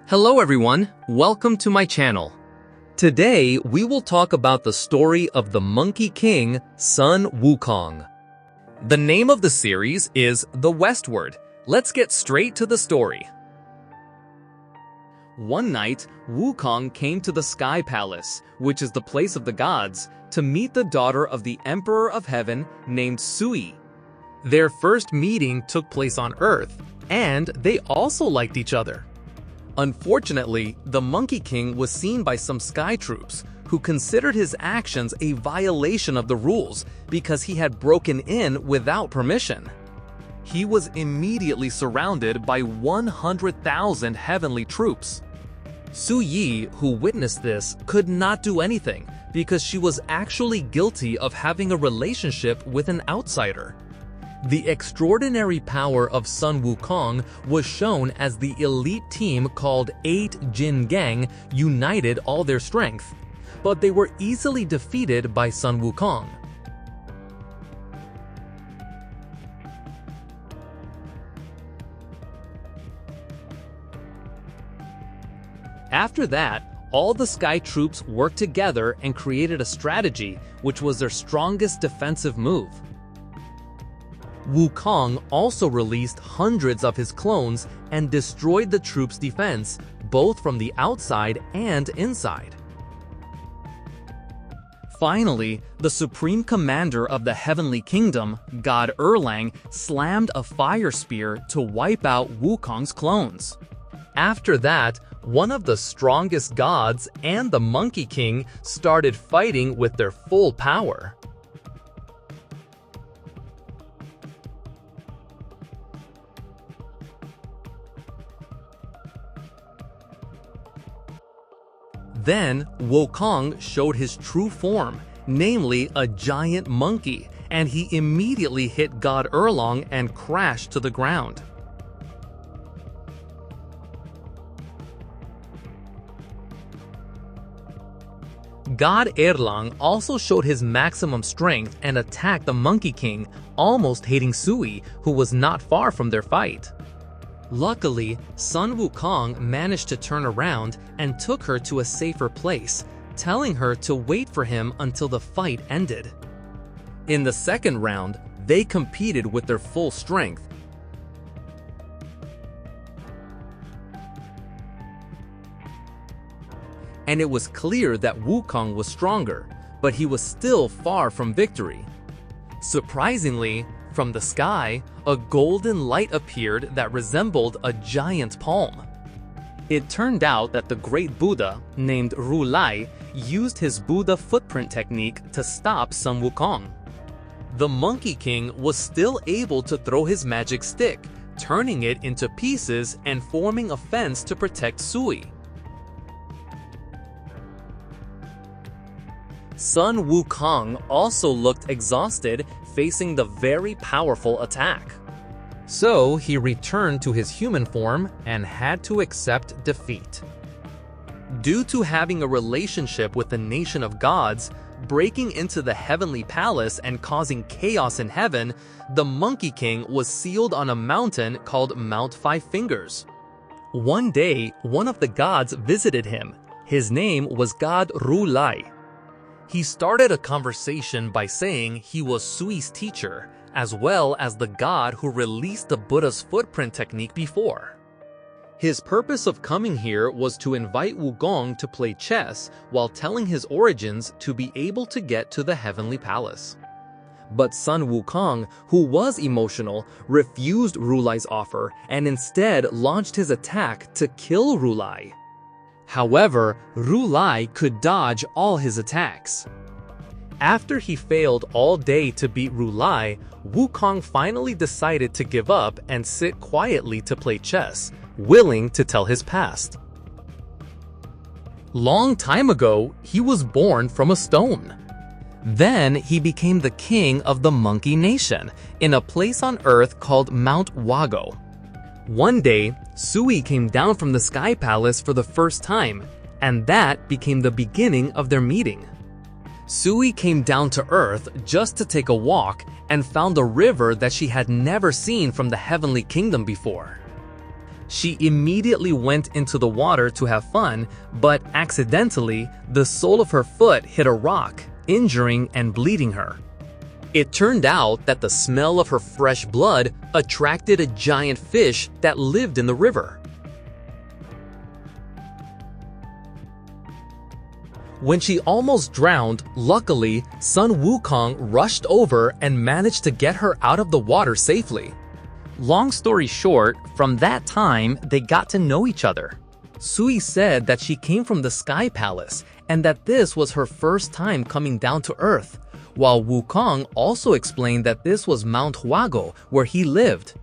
Hello everyone, welcome to my channel. Today we will talk about the story of the Monkey King, Sun Wukong. The name of the series is The Westward. Let's get straight to the story. One night, Wukong came to the Sky Palace, which is the place of the gods, to meet the daughter of the Emperor of Heaven named Sui. Their first meeting took place on Earth, and they also liked each other. Unfortunately, the Monkey King was seen by some sky troops who considered his actions a violation of the rules because he had broken in without permission. He was immediately surrounded by 100,000 heavenly troops. Su Yi, who witnessed this, could not do anything because she was actually guilty of having a relationship with an outsider. The extraordinary power of Sun Wukong was shown as the elite team called 8 Jin Gang united all their strength, but they were easily defeated by Sun Wukong. After that, all the sky troops worked together and created a strategy which was their strongest defensive move. Wukong also released hundreds of his clones and destroyed the troops' defense, both from the outside and inside. Finally, the supreme commander of the Heavenly Kingdom, God Erlang, slammed a fire spear to wipe out Wukong's clones. After that, one of the strongest gods and the Monkey King started fighting with their full power. Then, Wukong showed his true form, namely a giant monkey, and he immediately hit God Erlang and crashed to the ground. God Erlang also showed his maximum strength and attacked the Monkey King, almost hitting Sui, who was not far from their fight. Luckily, Sun Wukong managed to turn around and took her to a safer place, telling her to wait for him until the fight ended. In the second round, they competed with their full strength. And it was clear that Wukong was stronger, but he was still far from victory. Surprisingly, from the sky, a golden light appeared that resembled a giant palm. It turned out that the great Buddha, named Rulai, used his Buddha footprint technique to stop Sun Wukong. The Monkey King was still able to throw his magic stick, turning it into pieces and forming a fence to protect Sui. Sun Wukong also looked exhausted, facing the very powerful attack. So he returned to his human form and had to accept defeat. Due to having a relationship with the nation of gods, breaking into the heavenly palace and causing chaos in heaven, the Monkey King was sealed on a mountain called Mount Five Fingers. One day, one of the gods visited him. His name was God Rulai. He started a conversation by saying he was Sui's teacher, as well as the god who released the Buddha's footprint technique before. His purpose of coming here was to invite Wukong to play chess while telling his origins to be able to get to the heavenly palace. But Sun Wukong, who was emotional, refused Rulai's offer and instead launched his attack to kill Rulai. However, Rulai could dodge all his attacks. After he failed all day to beat Rulai, Wukong finally decided to give up and sit quietly to play chess, willing to tell his past. Long time ago, he was born from a stone. Then he became the king of the Monkey Nation in a place on Earth called Mount Wago. One day, Sui came down from the Sky Palace for the first time, and that became the beginning of their meeting. Sui came down to Earth just to take a walk and found a river that she had never seen from the Heavenly Kingdom before. She immediately went into the water to have fun, but accidentally, the sole of her foot hit a rock, injuring and bleeding her. It turned out that the smell of her fresh blood attracted a giant fish that lived in the river. When she almost drowned, luckily, Sun Wukong rushed over and managed to get her out of the water safely. Long story short, from that time, they got to know each other. Sui said that she came from the Sky Palace and that this was her first time coming down to Earth, while Wukong also explained that this was Mount Huago, where he lived.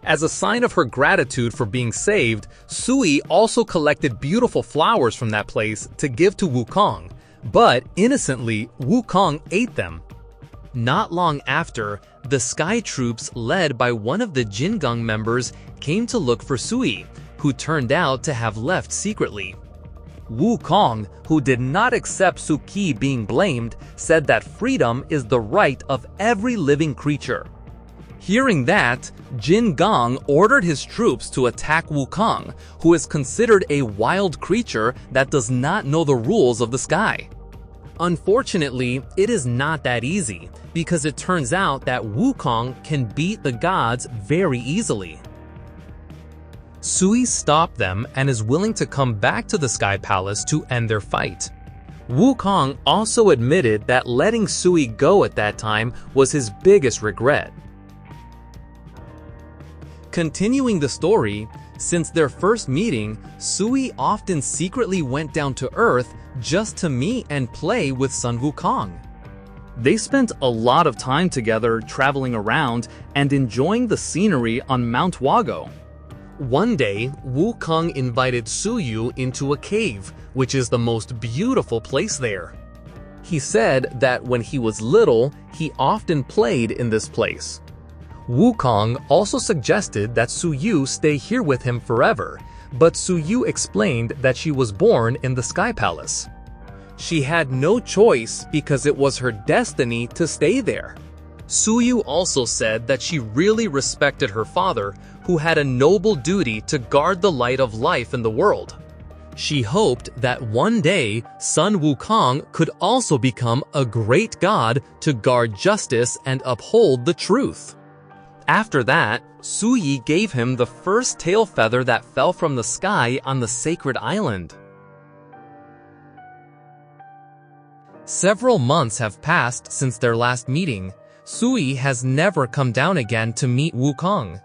As a sign of her gratitude for being saved, Sui also collected beautiful flowers from that place to give to Wukong, but innocently, Wukong ate them. Not long after, the Sky Troops led by one of the Jingang members came to look for Sui, who turned out to have left secretly. Wukong, who did not accept Suki being blamed, said that freedom is the right of every living creature. Hearing that, Jin Gong ordered his troops to attack Wukong, who is considered a wild creature that does not know the rules of the sky. Unfortunately, it is not that easy, because it turns out that Wukong can beat the gods very easily. Sui stopped them and is willing to come back to the Sky Palace to end their fight. Wukong also admitted that letting Sui go at that time was his biggest regret. Continuing the story, since their first meeting, Sui often secretly went down to Earth just to meet and play with Sun Wukong. They spent a lot of time together traveling around and enjoying the scenery on Mount Huago. One day, Wukong invited Suyu into a cave, which is the most beautiful place there. He said that when he was little, he often played in this place. Wukong also suggested that Suyu stay here with him forever, but Suyu explained that she was born in the Sky Palace. She had no choice because it was her destiny to stay there. Suyu also said that she really respected her father, who had a noble duty to guard the light of life in the world. She hoped that one day Sun Wukong could also become a great god to guard justice and uphold the truth. After that, Suyi gave him the first tail feather that fell from the sky on the sacred island. Several months have passed since their last meeting. Sui has never come down again to meet Wukong.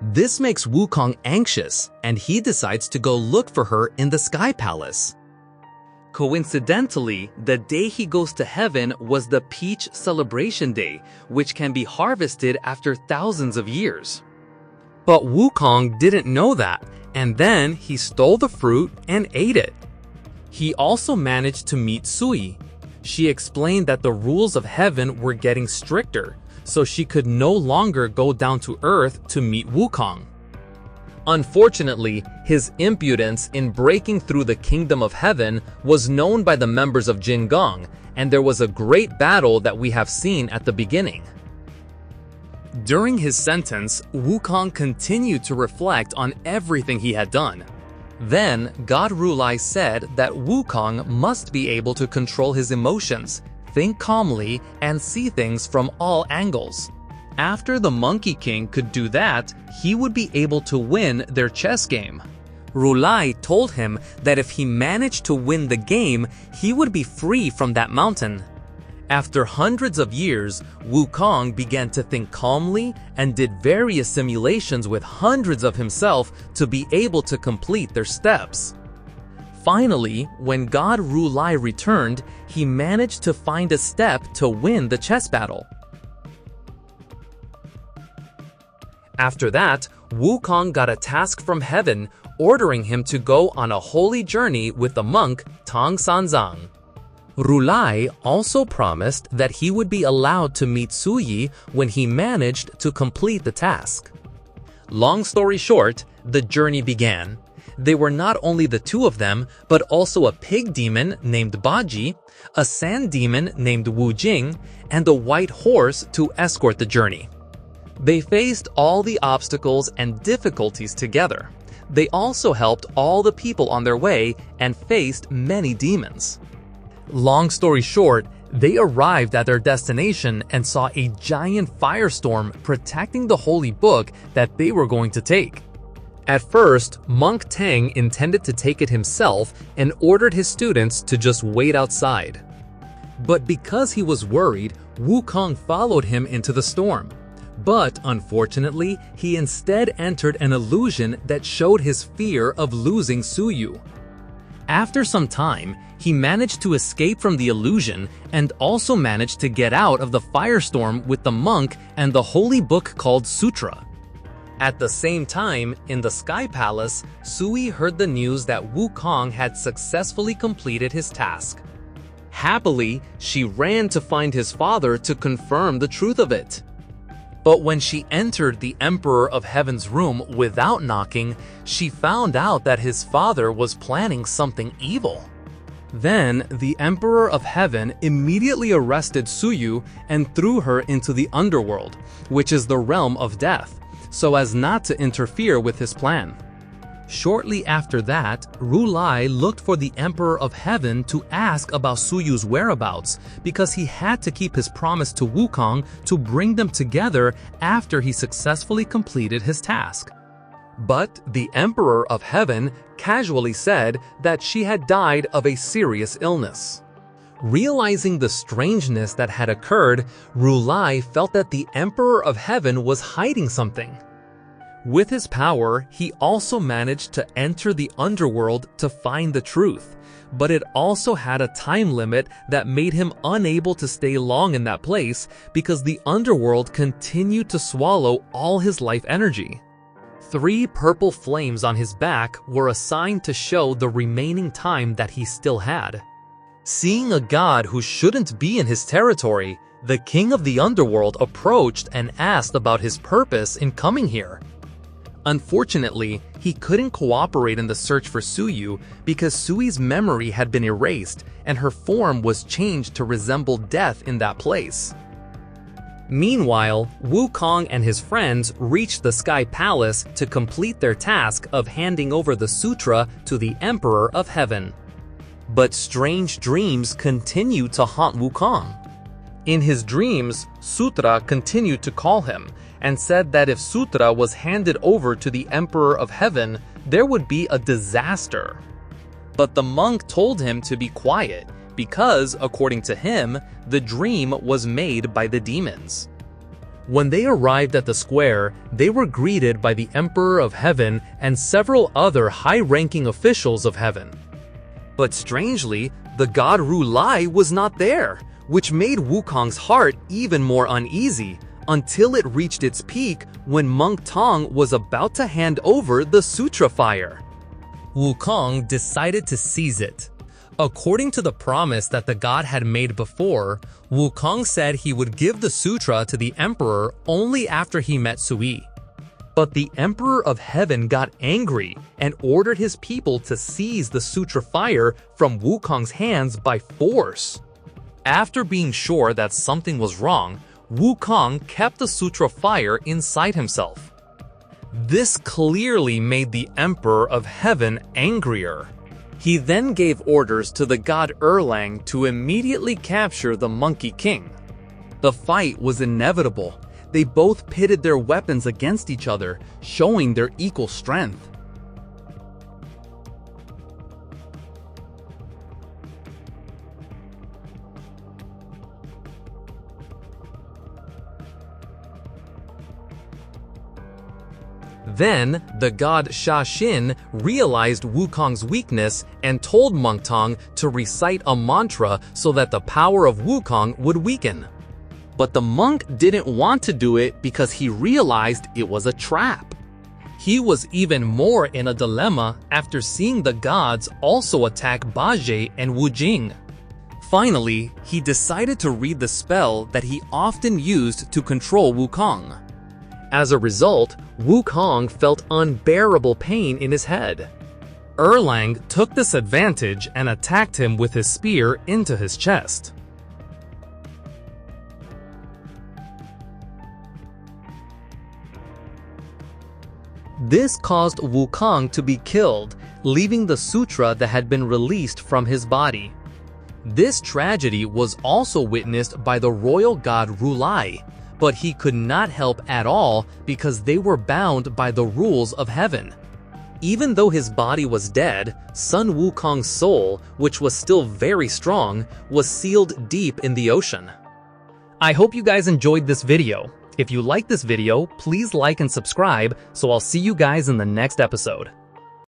This makes Wukong anxious, and he decides to go look for her in the Sky Palace. Coincidentally, the day he goes to heaven was the Peach Celebration Day, which can be harvested after thousands of years. But Wukong didn't know that, and then he stole the fruit and ate it. He also managed to meet Sui. She explained that the rules of heaven were getting stricter, so she could no longer go down to Earth to meet Wukong. Unfortunately, his impudence in breaking through the kingdom of heaven was known by the members of Jin Gong, and there was a great battle that we have seen at the beginning. During his sentence, Wukong continued to reflect on everything he had done. Then, God Rulai said that Wukong must be able to control his emotions, think calmly, and see things from all angles. After the Monkey King could do that, he would be able to win their chess game. Rulai told him that if he managed to win the game, he would be free from that mountain. After hundreds of years, Wukong began to think calmly and did various simulations with hundreds of himself to be able to complete their steps. Finally, when God Rulai returned, he managed to find a step to win the chess battle. After that, Wukong got a task from heaven, ordering him to go on a holy journey with the monk Tang Sanzang. Rulai also promised that he would be allowed to meet Suyi when he managed to complete the task. Long story short, the journey began. They were not only the two of them, but also a pig demon named Baji, a sand demon named Wu Jing, and a white horse to escort the journey. They faced all the obstacles and difficulties together. They also helped all the people on their way and faced many demons. Long story short, they arrived at their destination and saw a giant firestorm protecting the holy book that they were going to take. At first, Monk Tang intended to take it himself and ordered his students to just wait outside. But because he was worried, Wukong followed him into the storm. But unfortunately, he instead entered an illusion that showed his fear of losing Suyu. After some time, he managed to escape from the illusion and also managed to get out of the firestorm with the monk and the holy book called Sutra. At the same time, in the Sky Palace, Sui heard the news that Wukong had successfully completed his task. Happily, she ran to find his father to confirm the truth of it. But when she entered the Emperor of Heaven's room without knocking, she found out that his father was planning something evil. Then, the Emperor of Heaven immediately arrested Suyu and threw her into the underworld, which is the realm of death, so as not to interfere with his plan. Shortly after that, Rulai looked for the Emperor of Heaven to ask about Suyu's whereabouts because he had to keep his promise to Wukong to bring them together after he successfully completed his task. But the Emperor of Heaven casually said that she had died of a serious illness. Realizing the strangeness that had occurred, Rulai felt that the Emperor of Heaven was hiding something. With his power, he also managed to enter the underworld to find the truth, but it also had a time limit that made him unable to stay long in that place because the underworld continued to swallow all his life energy. 3 purple flames on his back were assigned to show the remaining time that he still had. Seeing a god who shouldn't be in his territory, the king of the underworld approached and asked about his purpose in coming here. Unfortunately, he couldn't cooperate in the search for Suyu because Sui's memory had been erased and her form was changed to resemble death in that place. Meanwhile, Wukong and his friends reached the Sky Palace to complete their task of handing over the sutra to the Emperor of Heaven. But strange dreams continued to haunt Wukong. In his dreams, Sutra continued to call him and said that if Sutra was handed over to the Emperor of Heaven, there would be a disaster. But the monk told him to be quiet because, according to him, the dream was made by the demons. When they arrived at the square, they were greeted by the Emperor of Heaven and several other high-ranking officials of Heaven. But strangely, the god Rulai was not there, which made Wukong's heart even more uneasy, until it reached its peak when Monk Tong was about to hand over the Sutra Fire. Wukong decided to seize it. According to the promise that the god had made before, Wukong said he would give the sutra to the emperor only after he met Sui. But the Emperor of Heaven got angry and ordered his people to seize the Sutra Fire from Wukong's hands by force. After being sure that something was wrong, Wukong kept the Sutra Fire inside himself. This clearly made the Emperor of Heaven angrier. He then gave orders to the god Erlang to immediately capture the Monkey King. The fight was inevitable. They both pitted their weapons against each other, showing their equal strength. Then, the god Sha Xin realized Wukong's weakness and told Monk Tong to recite a mantra so that the power of Wukong would weaken. But the monk didn't want to do it because he realized it was a trap. He was even more in a dilemma after seeing the gods also attack Bajie and Wu Jing. Finally, he decided to read the spell that he often used to control Wukong. As a result, Wukong felt unbearable pain in his head. Erlang took this advantage and attacked him with his spear into his chest. This caused Wukong to be killed, leaving the sutra that had been released from his body. This tragedy was also witnessed by the royal god Rulai, but he could not help at all because they were bound by the rules of heaven. Even though his body was dead, Sun Wukong's soul, which was still very strong, was sealed deep in the ocean. I hope you guys enjoyed this video. If you liked this video, please like and subscribe, so I'll see you guys in the next episode.